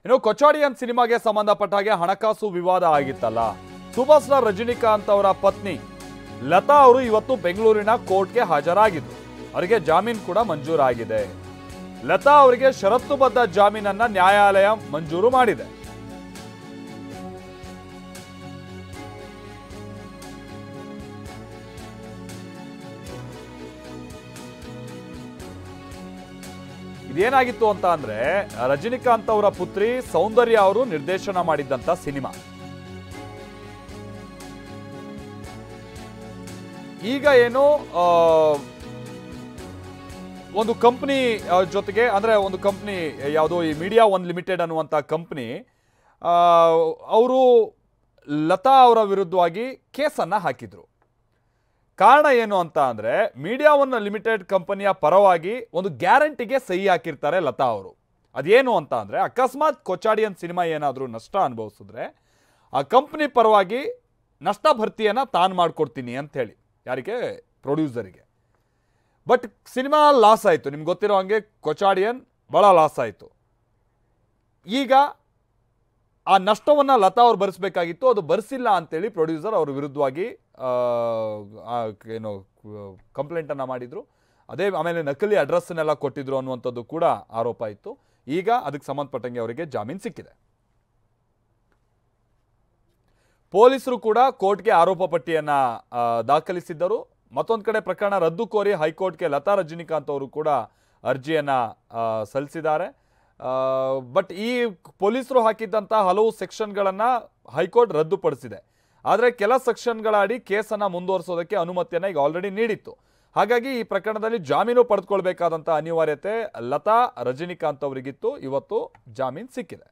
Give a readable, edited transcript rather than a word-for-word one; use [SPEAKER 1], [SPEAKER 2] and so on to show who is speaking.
[SPEAKER 1] ಇನ್ನು ಕೊಚಾಡಿಯನ್ ಸಿನಿಮಾಗೆ ಸಂಬಂಧಪಟ್ಟ ಹಾಗೆ ಹಣಕಾಸು ವಿವಾದ ಆಗಿತ್ತಲ್ಲ. ಸೂಪರ್ ಸ್ಟಾರ್ ರಜನಿಕಾಂತ್ ಅವರ ಪತ್ನಿ ಲತಾ ಅವರು ಇವತ್ತು ಬೆಂಗಳೂರಿನ ಕೋರ್ಟ್ಗೆ ಹಾಜರಾಗಿದ್ರು. ಅವರಿಗೆ ಜಾಮೀನು ಕೂಡ ಮಂಜೂರಾಗಿದೆ. ಲತಾ ಅವರಿಗೆ ಷರತ್ತುಬದ್ಧ ಜಾಮೀನನ್ನ ನ್ಯಾಯಾಲಯ ಮಂಜೂರು ಮಾಡಿದೆ. ಇದೇನಾಗಿತ್ತು ಅಂತ ಅಂದ್ರೆ ರಜನಿಕಾಂತ್ ಅವರ ಪುತ್ರಿ ಸೌಂದರ್ಯ ಅವರು ನಿರ್ದೇಶನ ಮಾಡಿದ್ದಂತ ಸಿನಿಮಾ. ಈಗ ಏನು ಒಂದು ಕಂಪನಿ ಜೊತೆಗೆ ಅಂದ್ರೆ ಒಂದು ಕಂಪನಿ ಯಾವುದೋ ಈ ಮೀಡಿಯಾ ಒನ್ ಲಿಮಿಟೆಡ್ ಅನ್ನುವಂಥ ಕಂಪನಿ ಅವರು ಲತಾ ಅವರ ವಿರುದ್ಧವಾಗಿ ಕೇಸನ್ನು ಹಾಕಿದ್ರು. ಕಾರಣ ಏನು ಅಂತ ಅಂದರೆ ಮೀಡಿಯಾ ಒನ್ ಲಿಮಿಟೆಡ್ ಕಂಪನಿಯ ಪರವಾಗಿ ಒಂದು ಗ್ಯಾರಂಟಿಗೆ ಸಹಿ ಹಾಕಿರ್ತಾರೆ ಲತಾ ಅವರು. ಅದೇನು ಅಂತ ಅಂದರೆ ಅಕಸ್ಮಾತ್ ಕೊಚಾಡಿಯನ್ ಸಿನಿಮಾ ಏನಾದರೂ ನಷ್ಟ ಅನುಭವಿಸಿದ್ರೆ ಆ ಕಂಪ್ನಿ ಪರವಾಗಿ ನಷ್ಟ ಭರ್ತಿಯನ್ನು ತಾನು ಮಾಡಿಕೊಡ್ತೀನಿ ಅಂಥೇಳಿ, ಯಾರಿಗೆ? ಪ್ರೊಡ್ಯೂಸರಿಗೆ. ಬಟ್ ಸಿನಿಮಾ ಲಾಸ್ ಆಯಿತು. ನಿಮ್ಗೆ ಗೊತ್ತಿರೋ ಹಾಗೆ ಕೊಚಾಡಿಯನ್ ಭಾಳ ಲಾಸ್ ಆಯಿತು. ಈಗ ಆ ನಷ್ಟವನ್ನು ಲತಾ ಅವ್ರು ಭರಿಸಬೇಕಾಗಿತ್ತು, ಅದು ಭರಿಸಿಲ್ಲ ಅಂತೇಳಿ ಪ್ರೊಡ್ಯೂಸರ್ ಅವ್ರ ವಿರುದ್ಧವಾಗಿ ಏನು ಕಂಪ್ಲೇಂಟನ್ನು ಮಾಡಿದರು. ಅದೇ ಆಮೇಲೆ ನಕಲಿ ಅಡ್ರೆಸ್ಸನ್ನೆಲ್ಲ ಕೊಟ್ಟಿದ್ರು ಅನ್ನುವಂಥದ್ದು ಕೂಡ ಆರೋಪ ಇತ್ತು. ಈಗ ಅದಕ್ಕೆ ಸಂಬಂಧಪಟ್ಟಂಗೆ ಅವರಿಗೆ ಜಾಮೀನು ಸಿಕ್ಕಿದೆ. ಪೊಲೀಸರು ಕೂಡ ಕೋರ್ಟ್ಗೆ ಆರೋಪ ಪಟ್ಟಿಯನ್ನು ದಾಖಲಿಸಿದ್ದರು. ಮತ್ತೊಂದು ಕಡೆ ಪ್ರಕರಣ ರದ್ದು ಕೋರಿ ಹೈಕೋರ್ಟ್ಗೆ ಲತಾ ರಜನಿಕಾಂತ್ ಅವರು ಕೂಡ ಅರ್ಜಿಯನ್ನು ಸಲ್ಲಿಸಿದ್ದಾರೆ. ಬಟ್ ಈ ಪೊಲೀಸರು ಹಾಕಿದ್ದಂಥ ಹಲವು ಸೆಕ್ಷನ್ಗಳನ್ನು ಹೈಕೋರ್ಟ್ ರದ್ದುಪಡಿಸಿದೆ. ಆದರೆ ಕೆಲ ಸೆಕ್ಷನ್ಗಳ ಅಡಿ ಕೇಸನ್ನು ಮುಂದುವರಿಸೋದಕ್ಕೆ ಅನುಮತಿಯನ್ನು ಈಗ ಆಲ್ರೆಡಿ ನೀಡಿತ್ತು. ಹಾಗಾಗಿ ಈ ಪ್ರಕರಣದಲ್ಲಿ ಜಾಮೀನು ಪಡೆದುಕೊಳ್ಬೇಕಾದಂಥ ಅನಿವಾರ್ಯತೆ ಲತಾ ರಜನಿಕಾಂತ್ ಅವರಿಗಿತ್ತು. ಇವತ್ತು ಜಾಮೀನು ಸಿಕ್ಕಿದೆ.